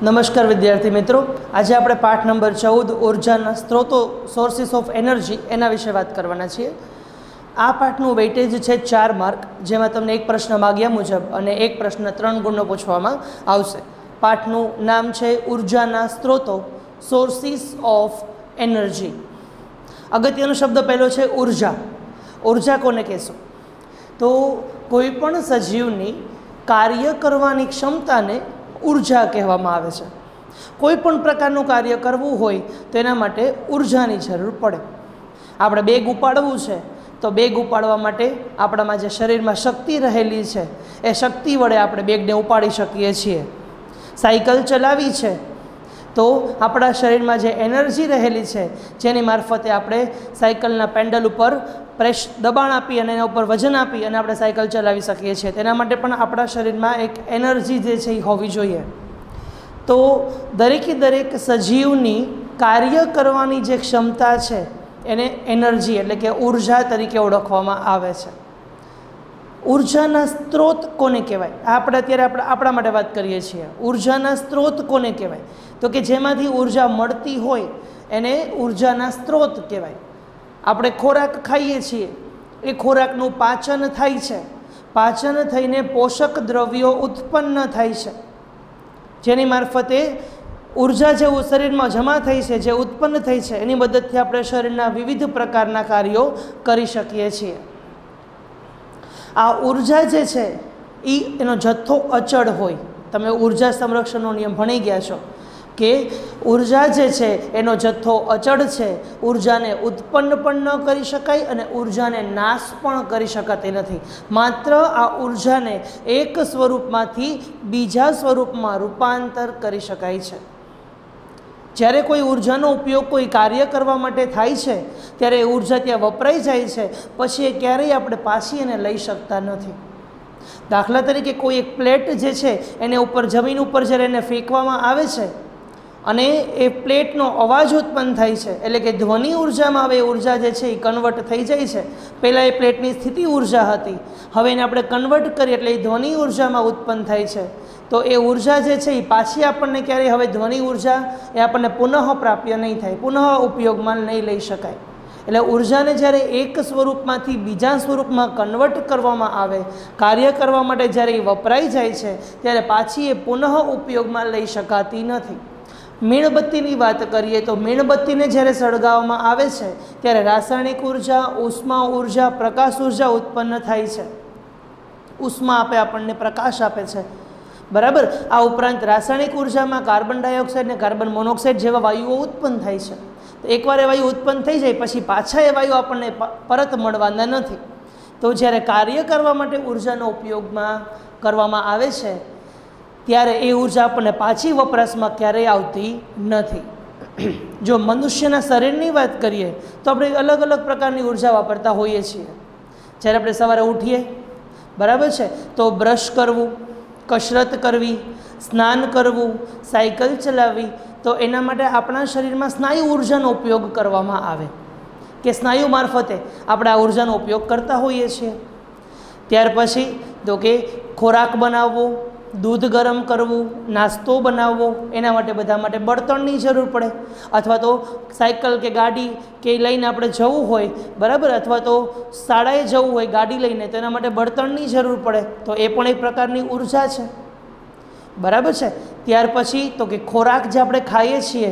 નમસ્કાર વિદ્યાર્થી મિત્રો, આજે આપણે પાઠ નંબર 14 ઉર્જાના સ્ત્રોતો સોર્સિસ ઓફ એનર્જી એના વિશે વાત કરવાના છીએ। આ પાઠનું વેઇટેજ છે 4 માર્ક, જેમાં તમને એક પ્રશ્ન માગ્યા મુજબ અને એક પ્રશ્ન 3 ગુણનો પૂછવામાં આવશે। પાઠનું નામ છે ઉર્જાના સ્ત્રોતો સોર્સિસ ઓફ એનર્જી। અગત્યનો શબ્દ પહેલો છે ઉર્જા। ઉર્જા કોને કહેશો? તો કોઈ પણ સજીવની કાર્ય કરવાની ક્ષમતાને ऊर्जा कहेवामां आवे छे। कोईपण प्रकारनुं कार्य करवुं होय तो एना माटे ऊर्जानी जरूर पड़े। आपणे बेग उपाड़वुं छे तो बेग उपाड़वा माटे आपणामां जे शरीरमां शक्ति रहेली छे ए शक्ति वडे आपणे बेगने उपाड़ी शकीए छीए। साइकल चलावी छे तो आपणा शरीरमां जे एनर्जी रहेली छे जेनी मार्फते आपणे साइकलना पेन्डल उपर प्रेस दबाण आपी अने एना उपर वजन आपी अने आपणे साइकल चलावी सकीए छीए। तेना माटे पण आपणा शरीरमां एक एनर्जी जे छे ए होवी जोईए। तो दरेके दरेक सजीवनी कार्य करवानी जे क्षमता छे एने एनर्जी एटले के ऊर्जा तरीके ओळखवामां आवे छे। ऊर्जाना स्त्रोत कोने कहेवाय? आपणे अत्यारे आपणा माटे वात करीए छीए। ऊर्जाना स्त्रोत कोने कहेवाय? तो के जेमांथी ऊर्जा मळती होय एने ऊर्जाना स्त्रोत कहेवाय। આપણે ખોરાક ખાઈએ છીએ, એ ખોરાકનું પાચન થાય છે, પાચન થઈને પોષક દ્રવ્યો ઉત્પન્ન થાય છે, જેની મારફતે ઊર્જા જે શરીરમાં જમા થઈ છે, જે ઉત્પન્ન થઈ છે, એની મદદથી આપણે શરીરના વિવિધ પ્રકારના કાર્યો કરી શકીએ છીએ। આ ઊર્જા જે છે એનો જથ્થો અચળ હોય। તમે ઊર્જા સંરક્ષણનો નિયમ ભણી ગયા છો કે ऊर्जा जे छे एनो जत्थो अचड़ छे। ऊर्जाने उत्पन्न पण न करी शकाय अने ऊर्जाने नाश पण करी शकाती नथी। मात्र आ ऊर्जाने एक स्वरूपमांथी बीजा स्वरूपमां रूपांतर करी शकाय छे। ज्यारे कोई ऊर्जानो उपयोग कोई कार्य करवा माटे थाय छे त्यारे ऊर्जा त्यां वपराई जाय छे, पछी ए क्यारेय आपणे पाછી एने लई शकता नथी। दाखला तरीके कोई एक प्लेट जे छे एने उपर जमीन उपर ज्यारे एने फेंकवामां आवे छे અને એ પ્લેટનો અવાજ ઉત્પન્ન થાય છે, એટલે કે ધ્વનિ ઊર્જામાં હવે ઊર્જા જે છે એ કન્વર્ટ થઈ જાય છે। પહેલાં એ પ્લેટની સ્થિતિ ઊર્જા હતી, હવે એને આપણે કન્વર્ટ કરીએ એટલે એ ધ્વનિ ઊર્જામાં ઉત્પન્ન થાય છે। તો એ ઊર્જા જે છે એ પાછી આપણને ક્યારેય હવે ધ્વનિ ઊર્જા એ આપણને પુનઃ પ્રાપ્ય નહીં થાય, પુનઃ ઉપયોગમાં નહીં લઈ શકાય। એટલે ઊર્જાને જ્યારે એક સ્વરૂપમાંથી બીજા સ્વરૂપમાં કન્વર્ટ કરવામાં આવે, કાર્ય કરવા માટે જ્યારે એ વપરાઈ જાય છે ત્યારે પાછી એ પુનઃ ઉપયોગમાં લઈ શકાતી નથી। મીણબત્તીની વાત કરીએ તો મીણબત્તીને જ્યારે સળગાવવામાં આવે છે ત્યારે રાસાયણિક ઊર્જા, ઉષ્મા ઊર્જા, પ્રકાશ ઊર્જા ઉત્પન્ન થાય છે। ઉષ્મા આપે, આપણને પ્રકાશ આપે છે, બરાબર। આ ઉપરાંત રાસાયણિક ઊર્જામાં કાર્બન ડાયોક્સાઇડ અને કાર્બન મોનોક્સાઇડ જેવા વાયુઓ ઉત્પન્ન થાય છે। તો એકવાર એ વાયુ ઉત્પન્ન થઈ જાય પછી પાછા એ વાયુ આપણને પરત મળવાના નથી। તો જ્યારે કાર્ય કરવા માટે ઊર્જાનો ઉપયોગમાં કરવામાં આવે છે ત્યારે એ ઊર્જા આપણને પાછી વપરાશમાં ક્યારેય આવતી નથી। જો મનુષ્યના શરીરની વાત કરીએ તો આપણે અલગ અલગ પ્રકારની ઊર્જા વાપરતા હોઈએ છીએ। જ્યારે આપણે સવારે ઉઠીએ, બરાબર છે, તો બ્રશ કરવું, કસરત કરવી, સ્નાન કરવું, સાયકલ ચલાવવી, તો એના માટે આપણા શરીરમાં સ્નાયુ ઊર્જાનો ઉપયોગ કરવામાં આવે કે સ્નાયુ મારફતે આપણે આ ઊર્જાનો ઉપયોગ કરતા હોઈએ છીએ। ત્યાર પછી તો કે ખોરાક બનાવવો, दूध गरम करवू, नास्तो बनावो, एना माटे बधा माटे बर्तननी जरूर पड़े। अथवा तो साइकल के गाड़ी के लईने आपणे जवुं होय, बराबर, अथवा तो शाळाए जवुं होय गाड़ी लईने तो एना माटे बर्तननी जरूर पड़े। तो ए पण एक प्रकारनी ऊर्जा छे, बराबर छे। त्यार पछी तो के खोराक जे आपणे खाईए छीए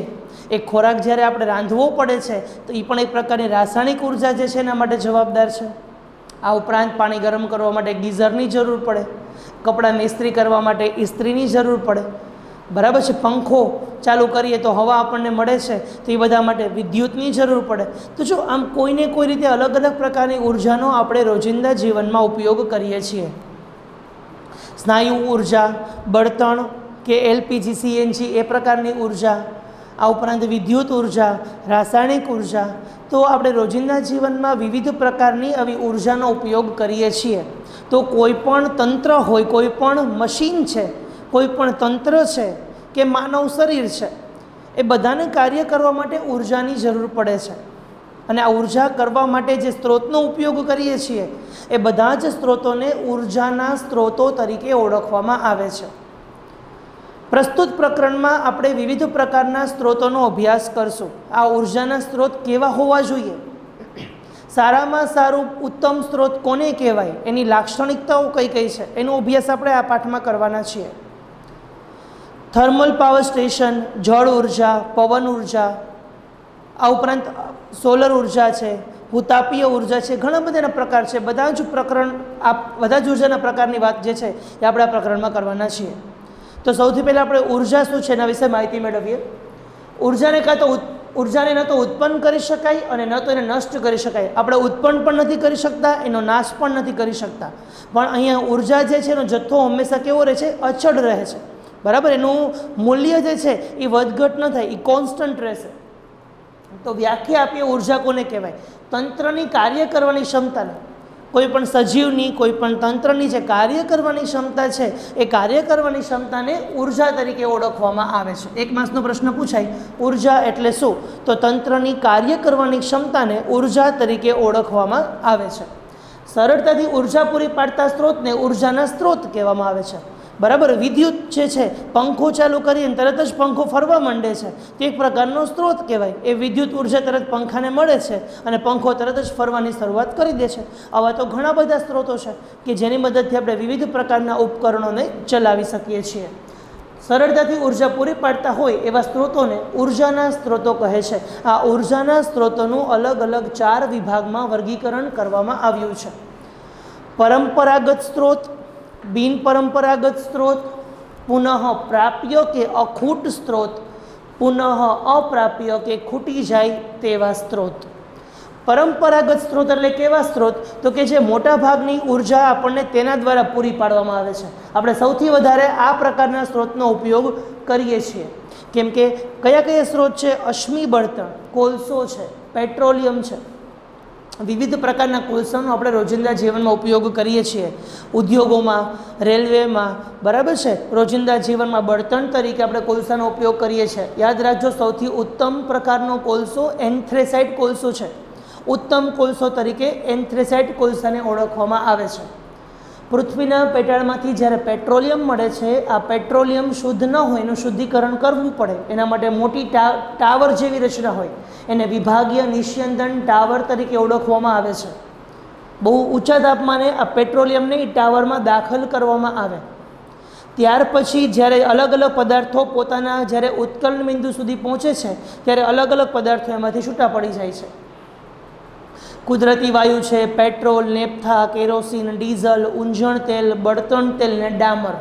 ए खोराक ज्यारे आपणे रांधवो पड़े छे तो ए पण एक प्रकारनी रासायणिक ऊर्जा जे छे एना माटे जवाबदार छे। आ उपरांत पाणी गरम करवा माटे गीઝરની જરૂર પડે, કપડાને ઇસ્ત્રી કરવા માટે ઇસ્ત્રીની જરૂર પડે, બરાબર છે। પંખો ચાલુ કરીએ તો હવા આપણને મળે છે, તો એ બધા માટે વિદ્યુતની જરૂર પડે। તો જો આમ કોઈને કોઈ રીતે અલગ અલગ પ્રકારની ઊર્જાનો આપણે રોજિંદા જીવનમાં ઉપયોગ કરીએ છીએ। સ્નાયુ ઊર્જા, બળતણ કે એલપીજી, સીએનજી એ પ્રકારની ઊર્જા, આ ઉપરાંત વિદ્યુત ઊર્જા, રાસાયણિક ઊર્જા, तो આપણે રોજિંદા જીવનમાં વિવિધ પ્રકારની આવી ઊર્જાનો ઉપયોગ કરીએ છીએ। તો કોઈપણ તંત્ર હોય, કોઈપણ મશીન છે, કોઈપણ તંત્ર છે કે માનવ શરીર છે, એ બધાને કાર્ય કરવા માટે ઊર્જાની જરૂર પડે છે। અને આ ઊર્જા કરવા માટે જે સ્ત્રોતનો ઉપયોગ કરીએ છીએ એ બધા જ સ્ત્રોતોને ઊર્જાના સ્ત્રોતો તરીકે ઓળખવામાં આવે છે। प्रस्तुत प्रकरण में આપણે વિવિધ પ્રકારના સ્ત્રોતોનો અભ્યાસ કરશું। આ ઉર્જાના સ્ત્રોત કેવા હોવા જોઈએ, સારામાં સારું ઉત્તમ સ્ત્રોત કોને કહેવાય, એની લાક્ષણિકતાઓ કઈ કઈ છે, એનો અભ્યાસ આપણે આ પાઠમાં કરવાના છીએ। થર્મલ પાવર સ્ટેશન, જળ ઉર્જા, પવન ઉર્જા, આ ઉપરાંત સોલર ઉર્જા છે, ભૂતાપીય ઉર્જા છે, ઘણા બધાના પ્રકાર છે। બધા જ પ્રકરણ બધા જ ઉર્જાના પ્રકારની વાત જે છે એ આપણે આ પ્રકરણમાં કરવાના છીએ। तो સૌથી પહેલાં આપણે ઉર્જા શું છે એના વિશે માહિતી મેળવીએ। ઉર્જાને ન તો ઉત્પન્ન કરી શકાય અને ન તો એને નષ્ટ કરી શકાય। આપણે ઉત્પન્ન પણ નથી કરી શકતા, એનો નાશ પણ નથી કરી શકતા, પણ અહીંયા ઉર્જા જે છે એનો જથ્થો હંમેશા કેવો રહે છે, અચળ રહે છે, બરાબર। એનું મૂલ્ય જે છે એ વધઘટ ન થાય, એ કોન્સ્ટન્ટ રહેશે। તો વ્યાખ્યા આપીએ ઉર્જા કોને કહેવાય, તંત્રની કાર્ય કરવાની ક્ષમતાને, कोईपण सजीवनी कोईपण तंत्रनी जे कार्य करवानी क्षमता है ए कार्य करवानी क्षमताने ऊर्जा तरीके ओळखवामां आवे छे। एक मासनो प्रश्न पूछाय ऊर्जा एटले शुं, तो तंत्रनी कार्य करवानी क्षमताने ऊर्जा तरीके ओळखवामां आवे छे। सरळताथी ऊर्जा पूरी पाडता स्त्रोतने ऊर्जाना स्त्रोत कहेवामां आवे छे, बराबर। विद्युत जे छे पंखो चालू करीने तरत ज पंखो फरवा मांडे छे तो एक प्रकारनो स्त्रोत कहेवाय। ए विद्युत ऊर्जा तरत पंखाने मळे छे अने पंखो तरत ज फरवानी शरूआत करी दे छे। आवा तो घणा बधा स्त्रोतो छे कि जेनी मददथी आपणे विविध प्रकारना उपकरणोने चलावी सकीए छीए। सरळताथी ऊर्जा पूरी पाडता होय एवा स्त्रोतोने ऊर्जाना स्त्रोतो कहे छे। आ ऊर्जाना स्त्रोतोनुं अलग अलग 4 विभागमां वर्गीकरण करवामां आव्युं छे। परंपरागत स्त्रोत, बिन परंपरागत स्त्रोत, पुनः प्राप्य के अखूट स्त्रोत, पुनः अप्राप्य के खूटी जाय तेवा स्त्रोत। परंपरागत स्त्रोत एटले केवा स्त्रोत, तो कि जे मोटा भागनी ऊर्जा आपणे तेना द्वारा पूरी पाडवामां आवे छे। आपणे सौथी वधारे आ प्रकारना स्त्रोतनो उपयोग करीए छीए। केम के कया कया स्त्रोत छे, अश्मी बळतण, कोळसो छे, पेट्रोलियम छे, विविध प्रकारना कोळसानो આપણે રોજિંદા જીવનમાં ઉપયોગ કરીએ છીએ। ઉદ્યોગોમાં, રેલવેમાં, બરાબર છે, રોજિંદા જીવનમાં બળતણ તરીકે આપણે કોલસાનો ઉપયોગ કરીએ છીએ। યાદ રાખજો સૌથી ઉત્તમ પ્રકારનો કોલસો એન્થ્રેસાઇટ કોલસો છે। ઉત્તમ કોલસો તરીકે એન્થ્રેસાઇટ કોલસાને ઓળખવામાં આવે છે। પૃથ્વીના પેટાળમાંથી જ્યારે પેટ્રોલિયમ મળે છે, આ પેટ્રોલિયમ શુદ્ધ ન હોય એનું શુદ્ધિકરણ કરવું પડે, એના માટે મોટી ટાવર જેવી રચના હોય, એને વિભાગીય નિસ્યંદન ટાવર તરીકે ઓળખવામાં આવે છે। બહુ ઊંચા તાપમાને આ પેટ્રોલિયમને એ ટાવરમાં દાખલ કરવામાં આવે, ત્યાર પછી જ્યારે અલગ અલગ પદાર્થો પોતાના જ્યારે ઉત્કલન બિંદુ સુધી પહોંચે છે ત્યારે અલગ અલગ પદાર્થો એમાંથી છૂટા પડી જાય છે। कुदरती वायु है, पेट्रोल, नेफ्था, केरोसीन, डीजल, ऊंजण तेल, बळतण तेल ने डामर,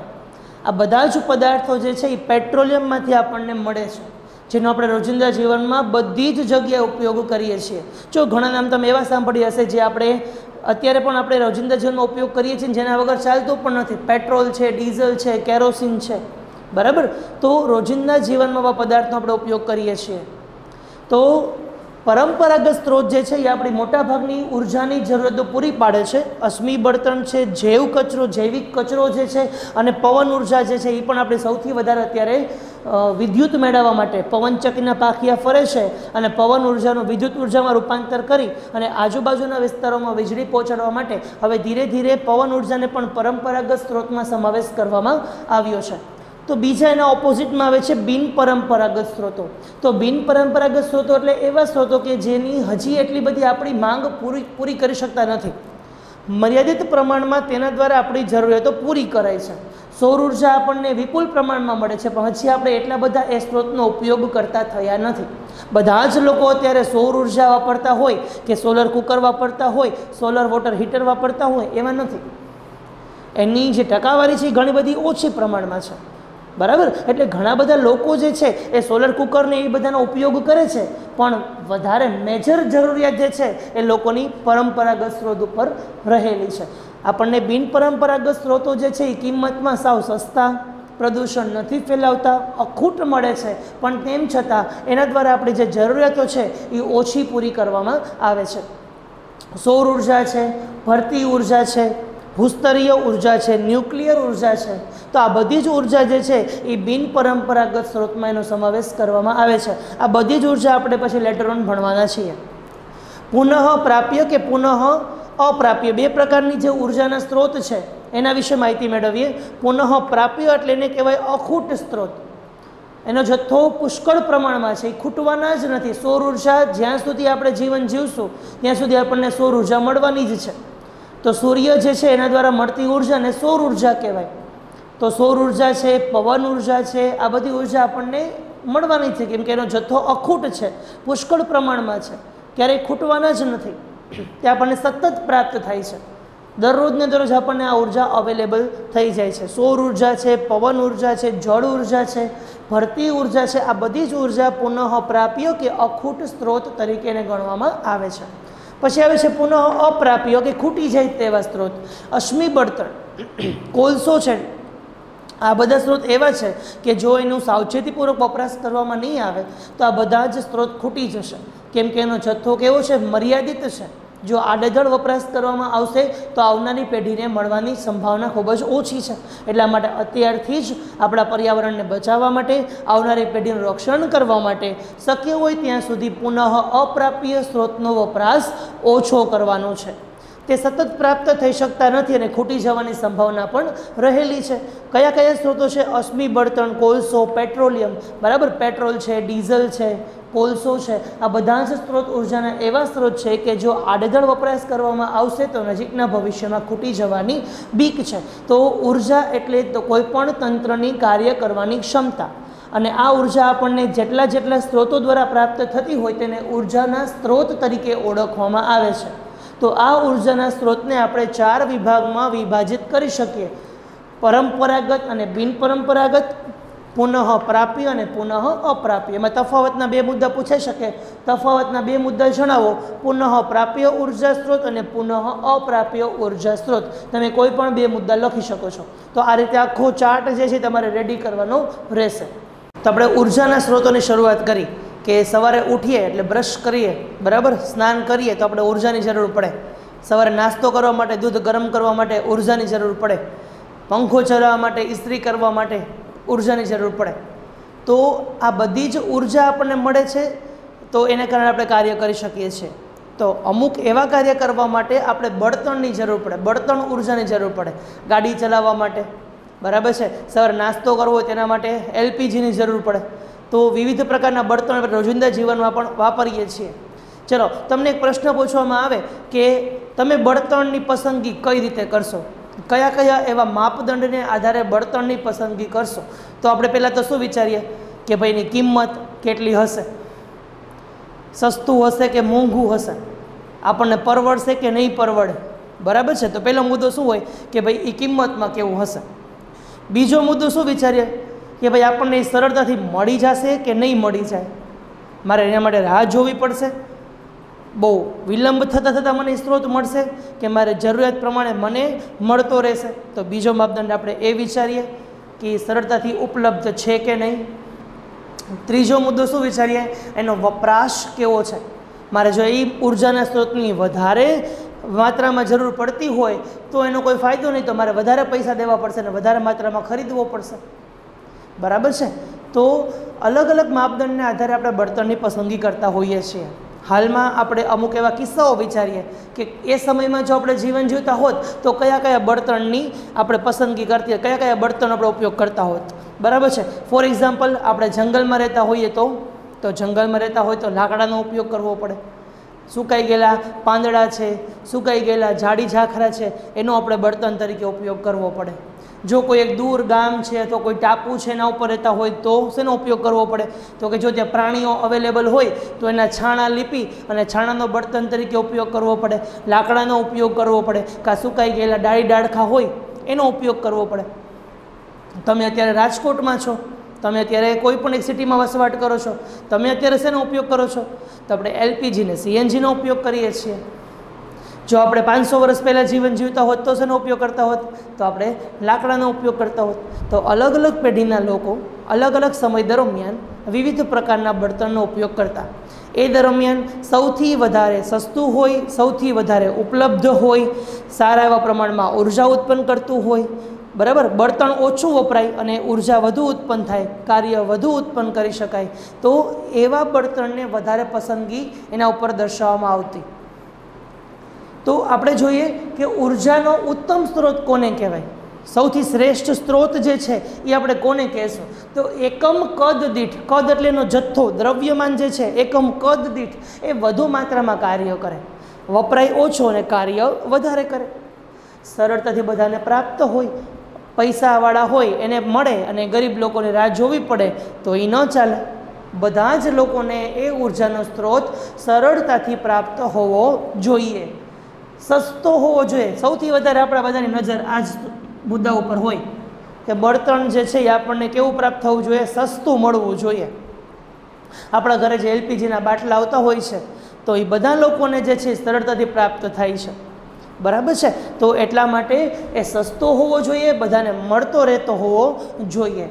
आ बधा ज पदार्थों जे छे ए पेट्रोलियम मांथी आपणने मळे छे, जेनो आपणे रोजिंदा जीवनमां बधी ज जग्याए उपयोग करीए छीए। जो घणा नाम तमे एवा सांभळ्या हशे जे आपणे अत्यारे पण आपणे रोजिंदा जीवनमां उपयोग करीए छीए, जेना वगर चालतो पण नथी। पेट्रोल छे, डीजल छे, केरोसीन छे, बराबर। तो रोजिंदा जीवनमां आवा पदार्थनो आपणे उपयोग करीए छीए। तो परंपरागत स्त्रोत जे छे ए आपणी मोटा भागनी ऊर्जानी जरूरतो पूरी पाडे छे। अश्मी बळतण छे, जैव कचरो, जैविक कचरो जे छे अने पवन ऊर्जा जे छे ए पण आपणे सौथी वधारे अत्यारे विद्युत मेळववा माटे पवनचक्कीना पाखिया फरे छे अने पवन ऊर्जानुं विद्युत ऊर्जामां रूपांतर करी अने आजुबाजुना विस्तारोमां वीजળી पहोंचाडवा माटे हवे धीरे धीरे पवन ऊर्जाने पण परंपरागत स्त्रोतमां समावेश करवामां आव्यो छे। तो बीजा एना ऑपोजिट में आवे छे बिन परंपरागत स्त्रोतो। तो बिन परंपरागत स्त्रोतो एटले एवा स्त्रोतो के जेनी हजी एटली बधी आपणी मांग पूरी करी शकता नथी, मर्यादित प्रमाण में तेना द्वारा आपणी जरूरियातो पूरी कराय छे। सौर ऊर्जा आपणने विपुल प्रमाण में मळे छे, पण हजी आपणे एटला बधा ए स्त्रोतनो उपयोग करता थया नथी। बधा ज लोको अत्यारे सौर ऊर्जा वापरता होय के सोलर कूकर वापरता होय, सोलर वोटर हीटर वापरता होय एवा नथी। एनी जे टकावारी छे घणी बधी ओછી प्रमाणमां छे, बराबर। एटले घणा बधा लोको जे छे ए सोलर कूकर ने ए बधानो उपयोग करे छे, पण वधारे मेजर जरूरियात जे छे ए लोकोनी परंपरागत स्त्रोत उपर रहेली छे। आपणने बिन परंपरागत स्त्रोतो जे छे ए किंमतमां साव सस्ता, प्रदूषण नहीं फैलावता, अखूट मळे छे, पण तेम छतां एना द्वारा आपणी जे जरूरियातो छे ए ओછી पूरी करवामां आवे छे। सौर ऊर्जा छे, भरती ऊर्जा छे, भूस्तरीय ऊर्जा है, न्यूक्लियर ऊर्जा है। तो आ बधी ज ऊर्जा जे छे ए बिन परंपरागत स्त्रोतमां एनो समावेश करवामां आवे छे। आ बधी ज ऊर्जा आपणे पछी लेटर ऑन भणवाना छीए। पुनः प्राप्य के पुनः अप्राप्य बे प्रकारनी जे ऊर्जाना स्त्रोत है એના વિશે માહિતી મેળવીએ। પુનઃ પ્રાપ્ય એટલે એને કહેવાય અખૂટ સ્ત્રોત। એનો જથ્થો પુષ્કળ પ્રમાણમાં છે, એ ખૂટવાના જ નથી। સૌર ઉર્જા જ્યાં સુધી આપણે જીવન જીવશું ત્યાં સુધી આપણને સૌર ઉર્જા મળવાની જ છે। તો સૂર્ય જે છે એના દ્વારા મળતી ઉર્જાને સૌર ઉર્જા કહેવાય। તો સૌર ઉર્જા છે, પવન ઉર્જા છે, આ બધી ઉર્જા આપણને મળવાની છે, કેમ કે એનો જથ્થો અખૂટ છે, પુષ્કળ પ્રમાણમાં છે, ક્યારેય ખૂટવાના જ નથી, તે આપણને સતત પ્રાપ્ત થાય છે। દરરોજને દરરોજ આપણને આ ઉર્જા અવેલેબલ થઈ જાય છે। સૌર ઉર્જા છે, પવન ઉર્જા છે, જળ ઉર્જા છે, ભરતી ઉર્જા છે, આ બધી જ ઉર્જા પુનઃ પ્રાપ્ય કે અખૂટ સ્ત્રોત તરીકે એને ગણવામાં આવે છે। પછી આવે છે પુનઃ અપ્રાપ્ય કે ખૂટી જાય તેવા સ્ત્રોત। અશ્મિ બળતણ, કોલસો છે, આ બધા સ્ત્રોત એવા છે કે જો એનું સાવચેતીપૂર્વક વપરાશ કરવામાં નહીં આવે તો આ બધા જ સ્ત્રોત ખૂટી જશે, કેમ કે એનો જથ્થો કેવો છે, મર્યાદિત છે। જો આડેધડ વપરાશ કરવામાં આવશે તો આવનારી પેઢીને મળવાની સંભાવના ખૂબ જ ઓછી છે। એટલા માટે અત્યારથી જ આપણા પર્યાવરણને બચાવવા માટે, આવનારી પેઢીનું રક્ષણ કરવા માટે શક્ય હોય ત્યાં સુધી પુનઃ અપ્રાપ્ય સ્ત્રોતનો વપરાશ ઓછો કરવાનો છે। તે સતત પ્રાપ્ત થઈ શકતા નથી અને ખૂટી જવાની સંભાવના પણ રહેલી છે। કયા કયા સ્ત્રોતો છે? અશ્મિ બળતણ, કોલસો, પેટ્રોલિયમ, બરાબર, પેટ્રોલ છે, ડીઝલ છે, કોલસો છે, આ બધા જ સ્ત્રોત ઉર્જાના એવા સ્ત્રોત છે કે જો આડેધડ વપરાશ કરવામાં આવશે તો નજીકના ભવિષ્યમાં ખૂટી જવાની બીક છે। તો ઉર્જા એટલે તો કોઈ પણ તંત્રની કાર્ય કરવાની ક્ષમતા, અને આ ઉર્જા આપણને જેટલા જેટલા સ્ત્રોતો દ્વારા પ્રાપ્ત થતી હોય તેને ઉર્જાના સ્ત્રોત તરીકે ઓળખવામાં આવે છે। તો આ ઉર્જાના સ્ત્રોતને આપણે 4 વિભાગમાં વિભાજિત કરી શકીએ: પરંપરાગત અને બિનપરંપરાગત, પુનઃ પ્રાપ્ય અને પુનઃ અપ્રાપ્ય। એમાં તફાવતના 2 મુદ્દા પૂછાઈ શકે। તફાવતના 2 મુદ્દા જણાવો: પુનઃ પ્રાપ્ય ઉર્જા સ્ત્રોત અને પુનઃ અપ્રાપ્ય ઉર્જા સ્ત્રોત। તમે કોઈ પણ 2 મુદ્દા લખી શકો છો। તો આ રીતે આખો ચાર્ટ જે છે તમારે રેડી કરવાનો રહેશે। તો આપણે ઉર્જાના સ્ત્રોતોની શરૂઆત કરી કે સવારે ઉઠીએ એટલે બ્રશ કરીએ, બરાબર, સ્નાન કરીએ તો આપણે ઉર્જાની જરૂર પડે। સવારે નાસ્તો કરવા માટે, દૂધ ગરમ કરવા માટે ઉર્જાની જરૂર પડે। પંખો ચલાવવા માટે, ઇસ્ત્રી કરવા માટે ઉર્જાની જરૂર પડે। તો આ બધી જ ઉર્જા આપણને મળે છે, તો એને કારણે આપણે કાર્ય કરી શકીએ છીએ। તો અમુક એવા કાર્ય કરવા માટે આપણે બળતણની જરૂર પડે, બળતણ ઉર્જાની જરૂર પડે। ગાડી ચલાવવા માટે, બરાબર છે, સવારે નાસ્તો કરવો હોય તેના માટે એલપીજીની જરૂર પડે। તો વિવિધ પ્રકારના બળતણ આપણે રોજિંદા જીવનમાં પણ વાપરીએ છીએ। ચલો, તમને એક પ્રશ્ન પૂછવામાં આવે કે તમે બળતણની પસંદગી કઈ રીતે કરશો, કયા કયા એવા માપદંડને આધારે બળતણની પસંદગી કરશો? તો આપણે પહેલાં તો શું વિચારીએ કે ભાઈ એની કિંમત કેટલી હશે, સસ્તું હશે કે મોંઘું હશે, આપણને પરવડશે કે નહીં પરવડે, બરાબર છે। તો પહેલો મુદ્દો શું હોય કે ભાઈ એ કિંમતમાં કેવું હશે। બીજો મુદ્દો શું વિચારીએ કે ભાઈ આપણને એ સરળતાથી મળી જશે કે નહીં મળી જાય, મારે એના માટે રાહ જોવી પડશે, બહુ વિલંબ થતાં થતાં મને સ્ત્રોત મળશે કે મારે જરૂરિયાત પ્રમાણે મને મળતો રહેશે। તો બીજો માપદંડ આપણે એ વિચારીએ કે સરળતાથી ઉપલબ્ધ છે કે નહીં। ત્રીજો મુદ્દો શું વિચારીએ, એનો વપરાશ કેવો છે। મારે જો એ ઉર્જાના સ્ત્રોતની વધારે માત્રામાં જરૂર પડતી હોય તો એનો કોઈ ફાયદો નહીં, તો મારે વધારે પૈસા દેવા પડશે અને વધારે માત્રામાં ખરીદવો પડશે, બરાબર છે। તો અલગ અલગ માપદંડને આધારે આપણે બળતણની પસંદગી કરતા હોઈએ છીએ। હાલમાં આપણે અમુક એવા કિસ્સાઓ વિચારીએ કે એ સમયમાં જો આપણે જીવન જીવતા હોત તો કયા કયા બળતણની આપણે પસંદગી કરતી, કયા કયા બળતણ આપણે ઉપયોગ કરતા હોત, બરાબર છે। ફોર એક્ઝામ્પલ, આપણે જંગલમાં રહેતા હોઈએ તો જંગલમાં રહેતા હોય તો લાકડાનો ઉપયોગ કરવો પડે। સુકાઈ ગયેલા પાંદડા છે, સુકાઈ ગયેલા ઝાડી ઝાખરા છે, એનો આપણે બળતણ તરીકે ઉપયોગ કરવો પડે। જો કોઈ એક દૂર ગામ છે અથવા કોઈ ટાપુ છે એના ઉપર રહેતા હોય તો શેનો ઉપયોગ કરવો પડે? તો કે જો ત્યાં પ્રાણીઓ અવેલેબલ હોય તો એના છાણા લીપી અને છાણાનો બળતણ તરીકે ઉપયોગ કરવો પડે, લાકડાનો ઉપયોગ કરવો પડે, કાં સુકાઈ ગયેલા ડાળી ડાળખા હોય એનો ઉપયોગ કરવો પડે। તમે અત્યારે રાજકોટમાં છો, તમે અત્યારે કોઈ પણ એક સિટીમાં વસવાટ કરો છો, તમે અત્યારે શેનો ઉપયોગ કરો છો? તો આપણે એલપીજી ને સીએનજીનો ઉપયોગ કરીએ છીએ। જો આપણે 500 વર્ષ પહેલાં જીવન જીવતા હોત તો શેનો ઉપયોગ કરતા હોત? તો આપણે લાકડાનો ઉપયોગ કરતા હોત। તો અલગ અલગ પેઢીના લોકો અલગ અલગ સમય દરમિયાન વિવિધ પ્રકારના બળતણનો ઉપયોગ કરતા। એ દરમિયાન સૌથી વધારે સસ્તું હોય, સૌથી વધારે ઉપલબ્ધ હોય, સારા એવા પ્રમાણમાં ઉર્જા ઉત્પન્ન કરતું હોય, બરાબર, બળતણ ઓછું વપરાય અને ઉર્જા વધુ ઉત્પન્ન થાય, કાર્ય વધુ ઉત્પન્ન કરી શકાય, તો એવા બળતણને વધારે પસંદગી એના ઉપર દર્શાવવામાં આવતી। તો આપણે જોઈએ કે ઉર્જાનો ઉત્તમ સ્ત્રોત કોને કહેવાય, સૌથી શ્રેષ્ઠ સ્ત્રોત જે છે એ આપણે કોને કહેશું? તો એકમ કદ દીઠ, કદ એટલે એનો જથ્થો, દ્રવ્યમાન જે છે એકમ કદ દીઠ એ વધુ માત્રામાં કાર્ય કરે, વપરાય ઓછો અને કાર્ય વધારે કરે, સરળતાથી બધાને પ્રાપ્ત હોય, પૈસાવાળા હોય એને મળે અને ગરીબ લોકોને રાહ જોવી પડે તો એ ન ચાલે. બધા જ લોકોને એ ઉર્જાનો સ્ત્રોત સરળતાથી પ્રાપ્ત હોવો જોઈએ, સસ્તો હોવો જોઈએ. સૌથી વધારે આપણા બધાની નજર આ જ મુદ્દા ઉપર હોય કે બળતણ જે છે એ આપણને કેવું પ્રાપ્ત થવું જોઈએ? સસ્તું મળવું જોઈએ. આપણા ઘરે જે એલપીજીના બાટલા આવતા હોય છે તો એ બધા લોકોને જે છે સરળતાથી પ્રાપ્ત થાય છે, બરાબર છે. તો એટલા માટે એ સસ્તો હોવો જોઈએ, બધાને મળતો રહેતો હોવો જોઈએ,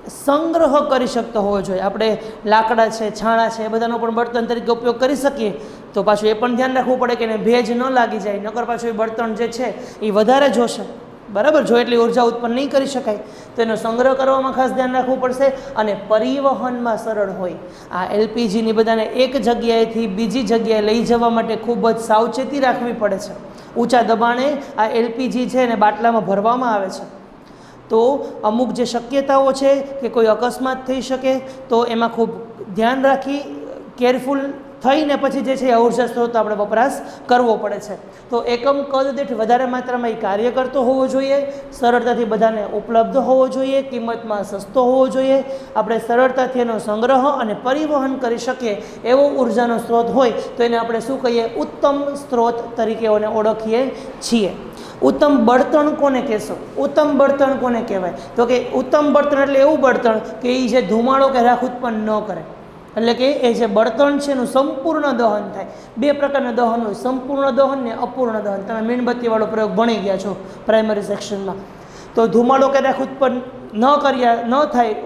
સંગ્રહ કરી શકતો હોવો જોઈએ. આપણે લાકડા છે, છાણા છે, એ બધાનો પણ બળતણ તરીકે ઉપયોગ કરી શકીએ તો પાછું એ પણ ધ્યાન રાખવું પડે કે એને ભેજ ન લાગી જાય, નકર પાછું એ બળતણ જે છે એ વધારે જોશે, બરાબર. જો એટલી ઉર્જા ઉત્પન્ન નહીં કરી શકાય તો એનો સંગ્રહ કરવામાં ખાસ ધ્યાન રાખવું પડશે અને પરિવહનમાં સરળ હોય. આ એલપીજીની બધાને એક જગ્યાએથી બીજી જગ્યાએ લઈ જવા માટે ખૂબ જ સાવચેતી રાખવી પડે છે. ઊંચા દબાણે આ એલપીજી છે એને બાટલામાં ભરવામાં આવે છે તો અમુક જે શક્યતાઓ છે કે કોઈ અકસ્માત થઈ શકે તો એમાં ખૂબ ધ્યાન રાખી કેરફુલ થઈને પછી જે છે એ ઉર્જા સ્ત્રોત આપણે વપરાશ કરવો પડે છે. તો એકમ કદ દીઠ વધારે માત્રામાં એ કાર્ય કરતો હોવો જોઈએ, સરળતાથી બધાને ઉપલબ્ધ હોવો જોઈએ, કિંમતમાં સસ્તો હોવો જોઈએ, આપણે સરળતાથી એનો સંગ્રહ અને પરિવહન કરી શકીએ એવો ઉર્જાનો સ્ત્રોત હોય તો એને આપણે શું કહીએ? ઉત્તમ સ્ત્રોત તરીકે એને ઓળખીએ છીએ. ઉત્તમ બળતણ કોને કહેશો? ઉત્તમ બળતણ કોને કહેવાય? તો કે ઉત્તમ બળતણ એટલે એવું બળતણ કે એ જે ધુમાડો કે રાખ ઉત્પન્ન ન કરે, એટલે કે એ જે બળતણ છે એનું સંપૂર્ણ દહન થાય. બે પ્રકારના દહન હોય, સંપૂર્ણ દહન ને અપૂર્ણ દહન. તમે મીણબત્તીવાળો પ્રયોગ ભણી ગયા છો પ્રાઇમરી સેક્શનમાં. તો ધુમાડો કે રાખ ઉત્પન્ન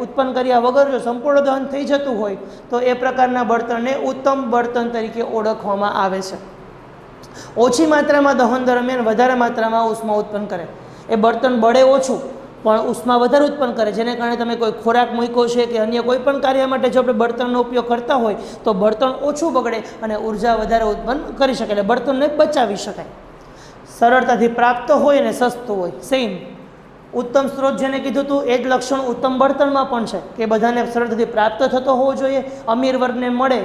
ઉત્પન્ન કર્યા વગર જો સંપૂર્ણ દહન થઈ જતું હોય તો એ પ્રકારના બળતણને ઉત્તમ બળતણ તરીકે ઓળખવામાં આવે છે. ઓછી માત્રામાં દહન દરમિયાન વધારે માત્રામાં ઉષ્મા ઉત્પન્ન કરે. એ બળતણ બળે ઓછું પણ ઉષ્મા વધારે ઉત્પન્ન કરે, જેને કારણે તમે કોઈ ખોરાક મૂક્યો છે કે અન્ય કોઈ પણ કાર્ય માટે જો આપણે બળતણનો ઉપયોગ કરતા હોય તો બળતણ ઓછું બગડે અને ઉર્જા વધારે ઉત્પન્ન કરી શકે, એટલે બળતણને બચાવી શકાય. સરળતાથી પ્રાપ્ત હોય અને સસ્તું હોય. સેમ ઉત્તમ સ્ત્રોત જેને કીધું હતું એ જ લક્ષણ ઉત્તમ બળતણમાં પણ છે કે બધાને સરળતાથી પ્રાપ્ત થતો હોવો જોઈએ, અમીર વર્ગને મળે,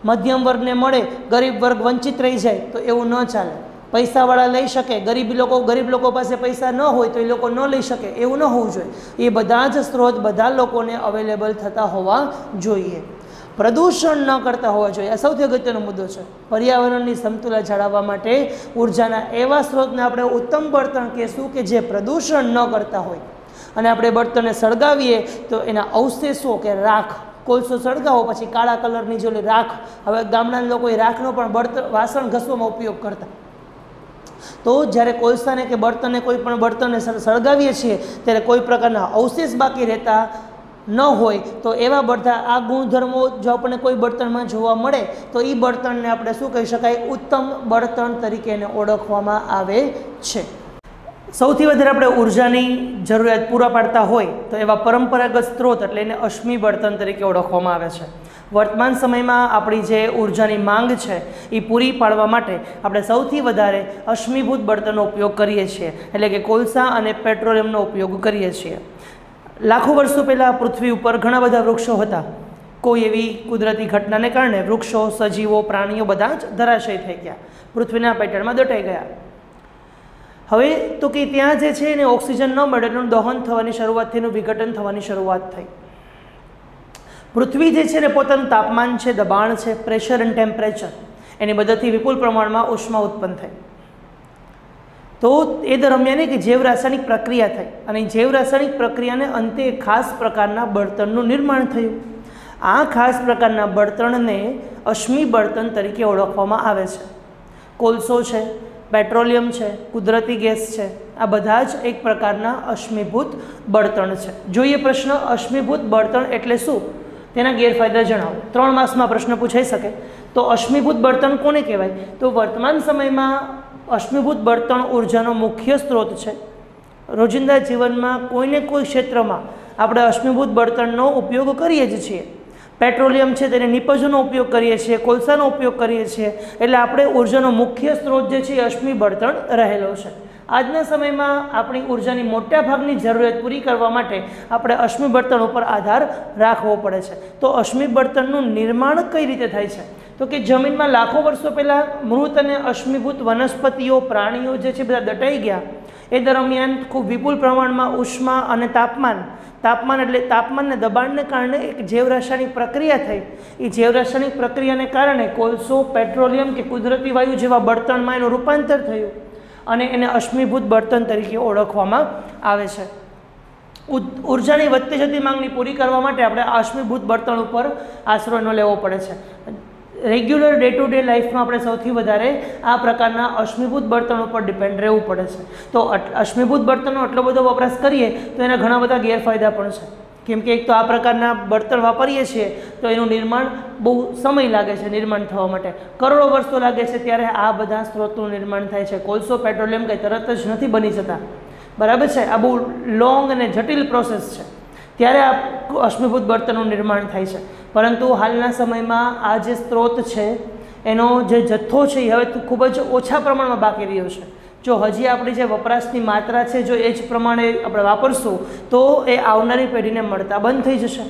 મધ્યમ વર્ગને મળે, ગરીબ વર્ગ વંચિત રહી જાય તો એવું ન ચાલે. પૈસાવાળા લઈ શકે, ગરીબ લોકો પાસે પૈસા ન હોય તો એ લોકો ન લઈ શકે, એવું ન હોવું જોઈએ. એ બધા જ સ્ત્રોત બધા લોકોને અવેલેબલ થતા હોવા જોઈએ, પ્રદૂષણ ન કરતા હોવા જોઈએ. આ સૌથી અગત્યનો મુદ્દો છે. પર્યાવરણની સમતુલા જાળવવા માટે ઉર્જાના એવા સ્ત્રોતને આપણે ઉત્તમ બળતણ કહેશું કે જે પ્રદૂષણ ન કરતા હોય. અને આપણે બળતણને સળગાવીએ તો એના અવશેષો કે રાખ, કોલસો સળગાવો પછી કાળા કલરની જે રાખ, હવે ગામડાના લોકો એ રાખનો પણ વાસણ ઘસવામાં ઉપયોગ કરતા. તો જ્યારે કોલસાને કે બળતણને કોઈ પણ બળતણને સળગાવીએ છીએ ત્યારે કોઈ પ્રકારના અવશેષ બાકી રહેતા ન હોય. તો એવા બધા આ ગુણધર્મો જો આપણને કોઈ બળતણમાં જોવા મળે તો એ બળતણને આપણે શું કહી શકાય? ઉત્તમ બળતણ તરીકે એને ઓળખવામાં આવે છે. સૌથી વધારે આપણે ઉર્જાની જરૂરિયાત પૂરા પાડતા હોય તો એવા પરંપરાગત સ્ત્રોત એટલે એને અશ્મિ બળતણ તરીકે ઓળખવામાં આવે છે. વર્તમાન સમયમાં આપણી જે ઉર્જાની માંગ છે એ પૂરી પાડવા માટે આપણે સૌથી વધારે અશ્મિભૂત બળતણનો ઉપયોગ કરીએ છીએ, એટલે કે કોલસા અને પેટ્રોલિયમનો ઉપયોગ કરીએ છીએ. લાખો વર્ષો પહેલાં પૃથ્વી ઉપર ઘણા બધા વૃક્ષો હતા. કોઈ એવી કુદરતી ઘટનાને કારણે વૃક્ષો, સજીવો, પ્રાણીઓ બધા જ ધરાશય થઈ ગયા, પૃથ્વીના પેટાળમાં દટાઈ ગયા. હવે તો કે ત્યાં જે છે એને ઓક્સિજન ન મળે, એનું દહન થવાની શરૂઆત થઈ, એનું વિઘટન થવાની શરૂઆત થઈ. પૃથ્વી જે છે ને પોતાનું તાપમાન છે, દબાણ છે, પ્રેશર એન્ડ ટેમ્પરેચર એની મદદથી વિપુલ પ્રમાણમાં ઉષ્મા ઉત્પન્ન થઈ. તો એ દરમિયાન કે જૈવ રાસાયણિક પ્રક્રિયા થઈ અને જૈવ રાસાયણિક પ્રક્રિયાને અંતે ખાસ પ્રકારના બળતણનું નિર્માણ થયું. આ ખાસ પ્રકારના બળતણને અશ્મિ બળતણ તરીકે ઓળખવામાં આવે છે. કોલસો છે, પેટ્રોલિયમ છે, કુદરતી ગેસ છે, આ બધા જ એક પ્રકારના અશ્મિભૂત બળતણ છે. જોઈએ પ્રશ્ન, અશ્મિભૂત બળતણ એટલે શું? તેના ગેરફાયદા જણાવો. 3 માર્ક્સમાં પ્રશ્ન પૂછાઈ શકે. તો અશ્મિભૂત બળતણ કોને કહેવાય? તો વર્તમાન સમયમાં અશ્મિભૂત બળતણ ઉર્જાનો મુખ્ય સ્ત્રોત છે. રોજિંદા જીવનમાં કોઈને કોઈ ક્ષેત્રમાં આપણે અશ્મિભૂત બળતણનો ઉપયોગ કરીએ જ છીએ, પેટ્રોલિયમ છે તેને નિપજોનો ઉપયોગ કરીએ છીએ, કોલસાનો ઉપયોગ કરીએ છીએ, એટલે આપણે ઉર્જાનો મુખ્ય સ્ત્રોત જે છે એ અશ્મિ બળતણ રહેલો છે. આજના સમયમાં આપણી ઉર્જાની મોટા ભાગની જરૂરિયાત પૂરી કરવા માટે આપણે અશ્મિ બળતણ ઉપર આધાર રાખવો પડે છે. તો અશ્મિ બળતણનું નિર્માણ કઈ રીતે થાય છે? તો કે જમીનમાં લાખો વર્ષો પહેલાં મૃત અને અશ્મિભૂત વનસ્પતિઓ, પ્રાણીઓ જે છે બધા દટાઈ ગયા. એ દરમિયાન ખૂબ વિપુલ પ્રમાણમાં ઉષ્મા અને તાપમાન એટલે તાપમાન અને દબાણને કારણે એક જૈવરાસાયણિક પ્રક્રિયા થઈ. એ જૈવરાસાયણિક પ્રક્રિયાને કારણે કોલસો, પેટ્રોલિયમ કે કુદરતી વાયુ જેવા બળતણમાં એનું રૂપાંતર થયું અને એને અશ્મિભૂત બળતણ તરીકે ઓળખવામાં આવે છે. ઉર્જાની વધતી જતી માંગણી પૂરી કરવા માટે આપણે અશ્મિભૂત બળતણ ઉપર આશરો ન લેવો પડે છે. રેગ્યુલર ડે ટુ ડે લાઈફમાં આપણે સૌથી વધારે આ પ્રકારના અશ્મિભૂત બળતણ ઉપર ડિપેન્ડ રહેવું પડે છે. તો અશ્મિભૂત બળતણનો એટલો બધો વપરાશ કરીએ તો એના ઘણા બધા ગેરફાયદા પણ છે. કેમ કે એક તો આ પ્રકારના બળતણ વાપરીએ છીએ તો એનું નિર્માણ બહુ સમય લાગે છે નિર્માણ થવા માટે, કરોડો વર્ષો લાગે છે. ત્યારે આ બધા સ્ત્રોતનું નિર્માણ થાય છે. કોલસો, પેટ્રોલિયમ કંઈ તરત જ નથી બની જતા, બરાબર છે. આ બહુ લોંગ અને જટિલ પ્રોસેસ છે. ત્યારે આ અશ્મિભૂત બળતણનું નિર્માણ થાય છે. પરંતુ હાલના સમયમાં આ જે સ્ત્રોત છે એનો જે જથ્થો છે એ હવે ખૂબ જ ઓછા પ્રમાણમાં બાકી રહ્યો છે. જો હજી આપણી જે વપરાશની માત્રા છે જો એ જ પ્રમાણે આપણે વાપરશું તો એ આવનારી પેઢીને મળતા બંધ થઈ જશે,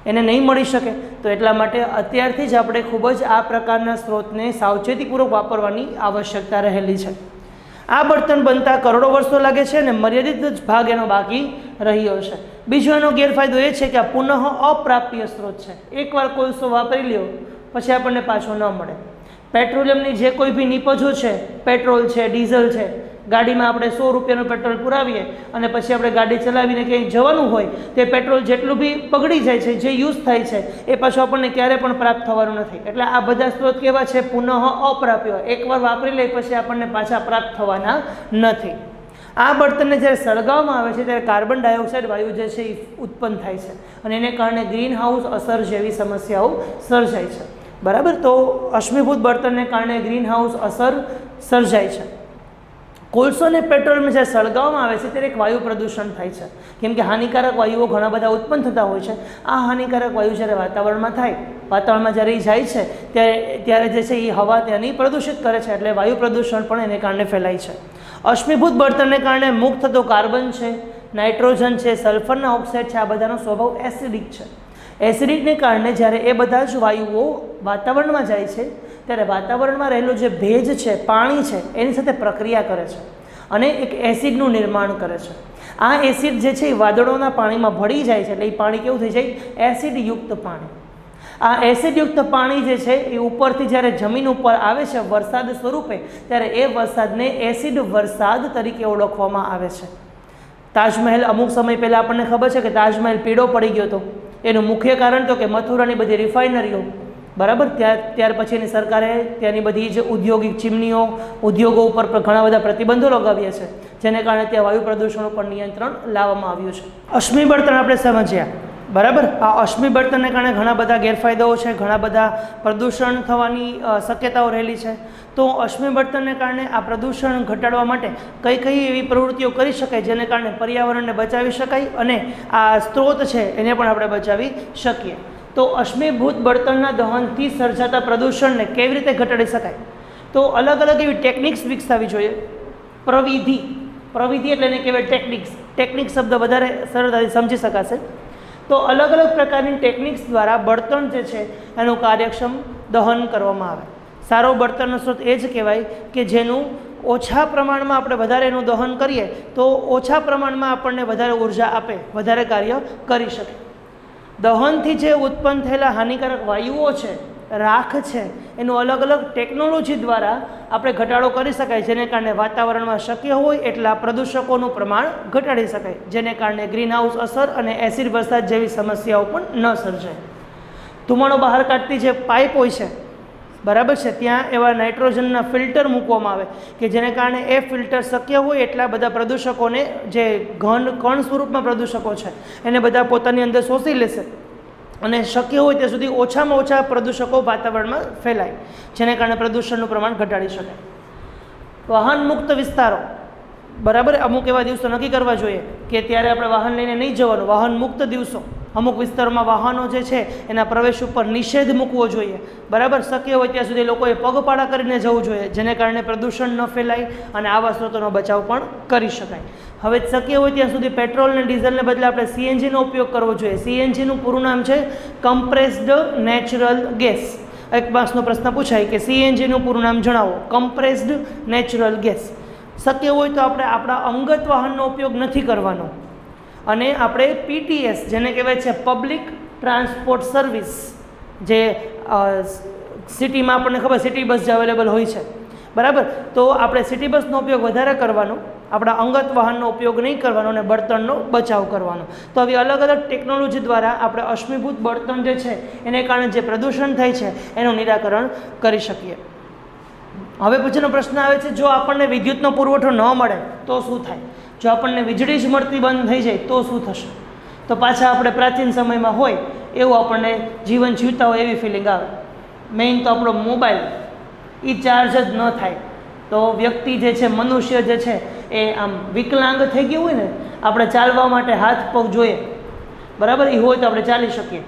એને નહીં મળી શકે. તો એટલા માટે અત્યારથી જ આપણે ખૂબ જ આ પ્રકારના સ્ત્રોતને સાવચેતીપૂર્વક વાપરવાની આવશ્યકતા રહેલી છે. આ બળતણ બનતા કરોડો વર્ષો લાગે છે અને મર્યાદિત જ ભાગ એનો બાકી રહ્યો છે. બીજો એનો ગેરફાયદો એ છે કે આ પુનઃ અપ્રાપ્ય સ્ત્રોત છે. એકવાર કોલસો વાપરી લ્યો પછી આપણને પાછો ન મળે. પેટ્રોલિયમની જે કોઈ બી નિપજો છે, પેટ્રોલ છે, ડીઝલ છે, ગાડીમાં આપણે 100 રૂપિયાનું પેટ્રોલ પુરાવીએ અને પછી આપણે ગાડી ચલાવીને ક્યાંય જવાનું હોય તે પેટ્રોલ જેટલું બી બગડી જાય છે, જે યુઝ થાય છે એ પાછું આપણને ક્યારે પણ પ્રાપ્ત થવાનું નથી. એટલે આ બધા સ્ત્રોત કેવા છે? પુનઃ અપ્રાપ્ય. એકવાર વાપરી લઈ પછી આપણને પાછા પ્રાપ્ત થવાના નથી. આ બળતણને જ્યારે સળગાવવામાં આવે છે ત્યારે કાર્બન ડાયોક્સાઇડ વાયુ જે છે એ ઉત્પન્ન થાય છે અને એને કારણે ગ્રીન હાઉસ અસર જેવી સમસ્યાઓ સર્જાય છે. બરાબર. તો અશ્મિભૂત બળતણને કારણે ગ્રીન હાઉસ અસર સર્જાય છે. કોલસો અને પેટ્રોલમાં જ્યારે સળગાવવામાં આવે છે ત્યારે એક વાયુ પ્રદૂષણ થાય છે. કેમ કે હાનિકારક વાયુઓ ઘણા બધા ઉત્પન્ન થતા હોય છે. આ હાનિકારક વાયુ જ્યારે વાતાવરણમાં થાય, વાતાવરણમાં જ્યારે એ જાય છે ત્યારે જે છે એ હવા ત્યાંની પ્રદૂષિત કરે છે, એટલે વાયુ પ્રદૂષણ પણ એને કારણે ફેલાય છે. અશ્મિભૂત બળતણને કારણે મુક્ત થતો કાર્બન છે, નાઇટ્રોજન છે, સલ્ફરના ઓક્સાઇડ છે, આ બધાનો સ્વભાવ એસિડિક છે. એસિડિકને કારણે જ્યારે એ બધા જ વાયુઓ વાતાવરણમાં જાય છે ત્યારે વાતાવરણમાં રહેલો જે ભેજ છે, પાણી છે, એની સાથે પ્રક્રિયા કરે છે અને એક એસિડનું નિર્માણ કરે છે. આ એસિડ જે છે એ વાદળોના પાણીમાં ભળી જાય છે, એટલે એ પાણી કેવું થઈ જાય? એસિડયુક્ત પાણી. આ એસિડયુક્ત પાણી જે છે એ ઉપરથી જ્યારે જમીન ઉપર આવે છે વરસાદ સ્વરૂપે, ત્યારે એ વરસાદને એસિડ વરસાદ તરીકે ઓળખવામાં આવે છે. તાજમહેલ અમુક સમય પહેલાં આપણને ખબર છે કે તાજમહેલ પીળો પડી ગયો હતો. એનું મુખ્ય કારણ તો કે મથુરાની બધી રિફાઇનરીઓ, બરાબર, ત્યાર પછીની સરકારે ત્યાંની બધી જે ઔદ્યોગિક ચીમનીઓ, ઉદ્યોગો ઉપર ઘણા બધા પ્રતિબંધો લગાવ્યા છે, જેને કારણે ત્યાં વાયુ પ્રદૂષણ ઉપર નિયંત્રણ લાવવામાં આવ્યું છે. અશ્મિ બળતણ આપણે સમજ્યા, બરાબર. આ અશ્મિ બળતણને કારણે ઘણા બધા ગેરફાયદાઓ છે, ઘણા બધા પ્રદૂષણ થવાની શક્યતાઓ રહેલી છે. તો અશ્મિ બળતણને કારણે આ પ્રદૂષણ ઘટાડવા માટે કઈ કઈ એવી પ્રવૃત્તિઓ કરી શકાય જેને કારણે પર્યાવરણને બચાવી શકાય અને આ સ્ત્રોત છે એને પણ આપણે બચાવી શકીએ. તો અશ્મિભૂત બળતણના દહનથી સર્જાતા પ્રદૂષણને કેવી રીતે ઘટાડી શકાય? તો અલગ અલગ એવી ટેકનિક્સ વિકસાવવી જોઈએ. પ્રવિધિ એટલે એને કહેવાય ટેકનિક્સ. ટેકનિક શબ્દ વધારે સરળતાથી સમજી શકાશે. તો અલગ અલગ પ્રકારની ટેકનિક્સ દ્વારા બળતણ જે છે એનું કાર્યક્ષમ દહન કરવામાં આવે. સારો બળતણનો સ્ત્રોત એ જ કહેવાય કે જેનું ઓછા પ્રમાણમાં આપણે વધારે એનું દહન કરીએ તો ઓછા પ્રમાણમાં આપણને વધારે ઉર્જા આપે, વધારે કાર્ય કરી શકે. દહનથી જે ઉત્પન્ન થયેલા હાનિકારક વાયુઓ છે, રાખ છે, એનું અલગ અલગ ટેકનોલોજી દ્વારા આપણે ઘટાડો કરી શકાય, જેને કારણે વાતાવરણમાં શક્ય હોય એટલા પ્રદૂષકોનું પ્રમાણ ઘટાડી શકાય, જેને કારણે ગ્રીનહાઉસ અસર અને એસિડ વરસાદ જેવી સમસ્યાઓ પણ ન સર્જાય. ધુમાડો બહાર કાઢતી જે પાઇપ હોય છે, બરાબર છે, ત્યાં એવા નાઇટ્રોજનના ફિલ્ટર મૂકવામાં આવે કે જેને કારણે એ ફિલ્ટર શક્ય હોય એટલા બધા પ્રદૂષકોને, જે કણ સ્વરૂપમાં પ્રદૂષકો છે, એને બધા પોતાની અંદર શોષી લેશે અને શક્ય હોય ત્યાં સુધી ઓછામાં ઓછા પ્રદૂષકો વાતાવરણમાં ફેલાય, જેને કારણે પ્રદૂષણનું પ્રમાણ ઘટાડી શકાય. વાહન મુક્ત વિસ્તારો, બરાબર, અમુક એવા દિવસો નક્કી કરવા જોઈએ કે ત્યારે આપણે વાહન લઈને નહીં જવાનું, વાહન મુક્ત દિવસો. અમુક વિસ્તારોમાં વાહનો જે છે એના પ્રવેશ ઉપર નિષેધ મૂકવો જોઈએ, બરાબર. શક્ય હોય ત્યાં સુધી લોકોએ પગપાળા કરીને જવું જોઈએ, જેને કારણે પ્રદૂષણ ન ફેલાય અને આવા સ્ત્રોતોનો બચાવ પણ કરી શકાય. હવે શક્ય હોય ત્યાં સુધી પેટ્રોલ અને ડીઝલને બદલે આપણે સીએનજીનો ઉપયોગ કરવો જોઈએ. સીએનજીનું પૂરું નામ છે કમ્પ્રેસ્ડ નેચરલ ગેસ. એક માસનો પ્રશ્ન પૂછાય કે સીએનજીનું પૂરું નામ જણાવો. Compressed natural gas. શક્ય હોય તો આપણે આપણા અંગત વાહનનો ઉપયોગ નથી કરવાનો અને આપણે પીટીએસ, જેને કહેવાય છે પબ્લિક ટ્રાન્સપોર્ટ સર્વિસ, જે સિટીમાં આપણને ખબર સિટી બસ જે અવેલેબલ હોય છે, બરાબર. તો આપણે સિટી બસનો ઉપયોગ વધારે કરવાનો, આપણા અંગત વાહનનો ઉપયોગ નહીં કરવાનો અને બળતણનો બચાવ કરવાનો. તો આવી અલગ અલગ ટેકનોલોજી દ્વારા આપણે અશ્મિભૂત બળતણ જે છે એને કારણે જે પ્રદૂષણ થાય છે એનું નિરાકરણ કરી શકીએ. હવે પછીનો પ્રશ્ન આવે છે, જો આપણને વિદ્યુતનો પુરવઠો ન મળે તો શું થાય? જો આપણને વીજળી જ મળતી બંધ થઈ જાય તો શું થશે? તો પાછા આપણે પ્રાચીન સમયમાં હોય એવું આપણને જીવન જીવતા હોય એવી ફિલિંગ આવે. મેઇન તો આપણો મોબાઈલ એ ચાર્જ જ ન થાય તો વ્યક્તિ જે છે, મનુષ્ય જે છે એ આમ વિકલાંગ થઈ ગયું હોય ને, આપણે ચાલવા માટે હાથ પગ જોઈએ, બરાબર, એ હોય તો આપણે ચાલી શકીએ.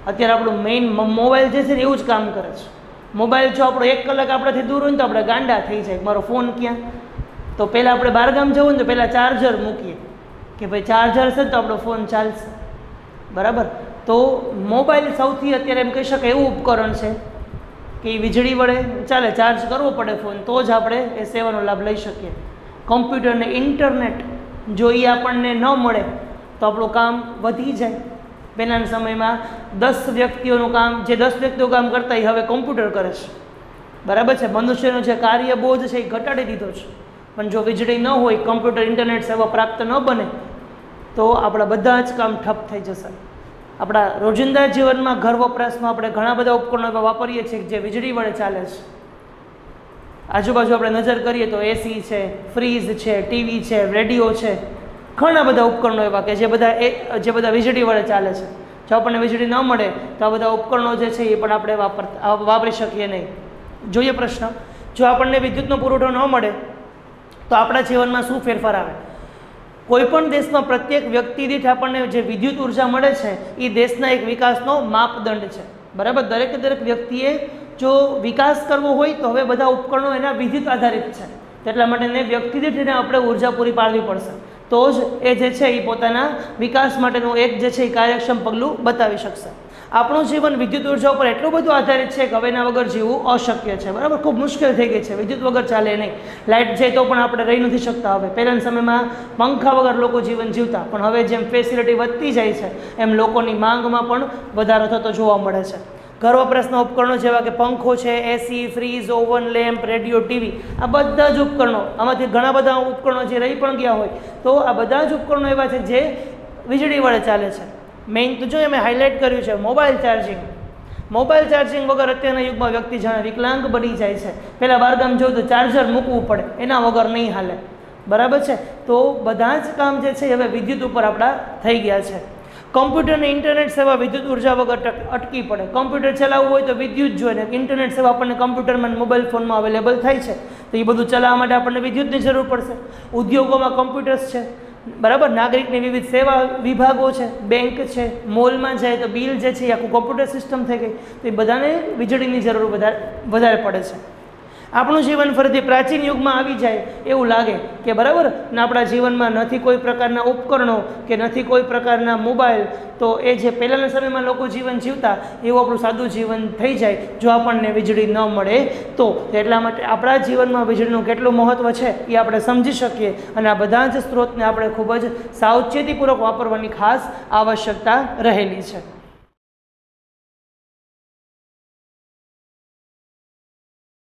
અત્યારે આપણું મેઇન મોબાઈલ જે છે ને એવું જ કામ કરે છે. મોબાઈલ જો આપણો 1 કલાક આપણાથી દૂર હોય ને તો આપણે ગાંડા થઈ જાય, મારો ફોન ક્યાં? તો પહેલાં આપણે બહારગામ જવું ને તો પહેલાં ચાર્જર મૂકીએ કે ભાઈ ચાર્જર છે ને તો આપણો ફોન ચાલશે, બરાબર. તો મોબાઈલ સૌથી અત્યારે એમ કહી શકાય એવું ઉપકરણ છે કે એ વીજળી વડે ચાલે, ચાર્જ કરવો પડે ફોન તો જ આપણે એ સેવાનો લાભ લઈ શકીએ. કોમ્પ્યુટર ને ઇન્ટરનેટ જો એ આપણને ન મળે તો આપણું કામ વધી જાય. પહેલાંના સમયમાં 10 વ્યક્તિઓનું કામ, જે 10 વ્યક્તિઓ કામ કરતા એ હવે કોમ્પ્યુટર કરે છે, બરાબર છે. મનુષ્યનો જે કાર્યબોજ છે એ ઘટાડી દીધો છે. પણ જો વીજળી ન હોય, કોમ્પ્યુટર ઇન્ટરનેટ સેવા પ્રાપ્ત ન બને તો આપણા બધા જ કામ ઠપ થઈ જશે. આપણા રોજિંદા જીવનમાં ઘર વપરાશમાં આપણે ઘણા બધા ઉપકરણો એવા વાપરીએ છીએ જે વીજળી વડે ચાલે છે. આજુબાજુ આપણે નજર કરીએ તો એસી છે, ફ્રીજ છે, ટીવી છે, રેડિયો છે, ઘણા બધા ઉપકરણો એવા કે જે બધા વીજળી વડે ચાલે છે. જો આપણને વીજળી ન મળે તો આ બધા ઉપકરણો જે છે એ પણ આપણે વાપરી શકીએ નહીં. જોઈએ પ્રશ્ન, જો આપણને વિદ્યુતનો પુરવઠો ન મળે તો આપણા જીવનમાં શું ફેરફાર આવે? કોઈપણ દેશમાં પ્રત્યેક વ્યક્તિ દીઠ આપણને જે વિદ્યુત ઉર્જા મળે છે એ દેશના એક વિકાસનો માપદંડ છે, બરાબર. દરેક વ્યક્તિએ જો વિકાસ કરવો હોય તો હવે બધા ઉપકરણો એના વિદ્યુત આધારિત છે, એટલા માટે એને વ્યક્તિ દીઠ એને આપણે ઉર્જા પૂરી પાડવી પડશે તો જ એ જે છે એ પોતાના વિકાસ માટેનું એક જે છે એ કાર્યક્ષમ પગલું બતાવી શકશે. આપણું જીવન વિદ્યુત ઉર્જા ઉપર એટલું બધું આધારિત છે કે હવે એના વગર જીવવું અશક્ય છે, બરાબર. ખૂબ મુશ્કેલ થઈ ગઈ છે, વિદ્યુત વગર ચાલે નહીં. લાઇટ જાય તો પણ આપણે રહી નથી શકતા. હવે પહેલાના સમયમાં પંખા વગર લોકો જીવન જીવતા, પણ હવે જેમ ફેસિલિટી વધતી જાય છે એમ લોકોની માંગમાં પણ વધારો થતો જોવા મળે છે. ઘર વપરાશના ઉપકરણો જેવા કે પંખો છે, AC, fridge, oven, lamp, radio, TV, આ બધા જ ઉપકરણો, આમાંથી ઘણા બધા ઉપકરણો જે રહી પણ ગયા હોય તો આ બધા જ ઉપકરણો એવા છે જે વીજળી વડે ચાલે છે. મેઇન તો જો મેં હાઇલાઇટ કર્યું છે મોબાઈલ ચાર્જિંગ. મોબાઈલ ચાર્જિંગ વગર અત્યારના યુગમાં વ્યક્તિ જાણે વિકલાંગ બની જાય છે. પહેલાં બહારગામ જવું તો ચાર્જર મૂકવું પડે, એના વગર નહીં હાલે, બરાબર છે. તો બધા જ કામ જે છે હવે વિદ્યુત ઉપર આપણા થઈ ગયા છે. કોમ્પ્યુટર અને ઇન્ટરનેટ સેવા વિદ્યુત ઉર્જા વગર અટકી પડે. કોમ્પ્યુટર ચલાવવું હોય તો વિદ્યુત જોઈએ, ઇન્ટરનેટ સેવા આપણને કોમ્પ્યુટરમાં મોબાઈલ ફોનમાં અવેલેબલ થાય છે તો એ બધું ચલાવવા માટે આપણને વિદ્યુતની જરૂર પડશે. ઉદ્યોગોમાં કોમ્પ્યુટર્સ છે, બરાબર. નાગરિકની વિવિધ સેવા વિભાગો છે, બેંક છે, મોલમાં જાય તો બિલ જે છે એ આખું કોમ્પ્યુટર સિસ્ટમ થઈ ગઈ તો એ બધાને વીજળીની જરૂર વધારે પડે છે. આપણું જીવન ફરીથી પ્રાચીન યુગમાં આવી જાય એવું લાગે કે બરાબર ને આપણા જીવનમાં નથી કોઈ પ્રકારના ઉપકરણો કે નથી કોઈ પ્રકારના મોબાઈલ, તો એ જે પહેલાંના સમયમાં લોકો જીવન જીવતા એવું આપણું સાદું જીવન થઈ જાય જો આપણને વીજળી ન મળે તો. એટલા માટે આપણા જીવનમાં વીજળીનું કેટલું મહત્ત્વ છે એ આપણે સમજી શકીએ અને આ બધા જ સ્ત્રોતને આપણે ખૂબ જ સાવચેતીપૂર્વક વાપરવાની ખાસ આવશ્યકતા રહેલી છે.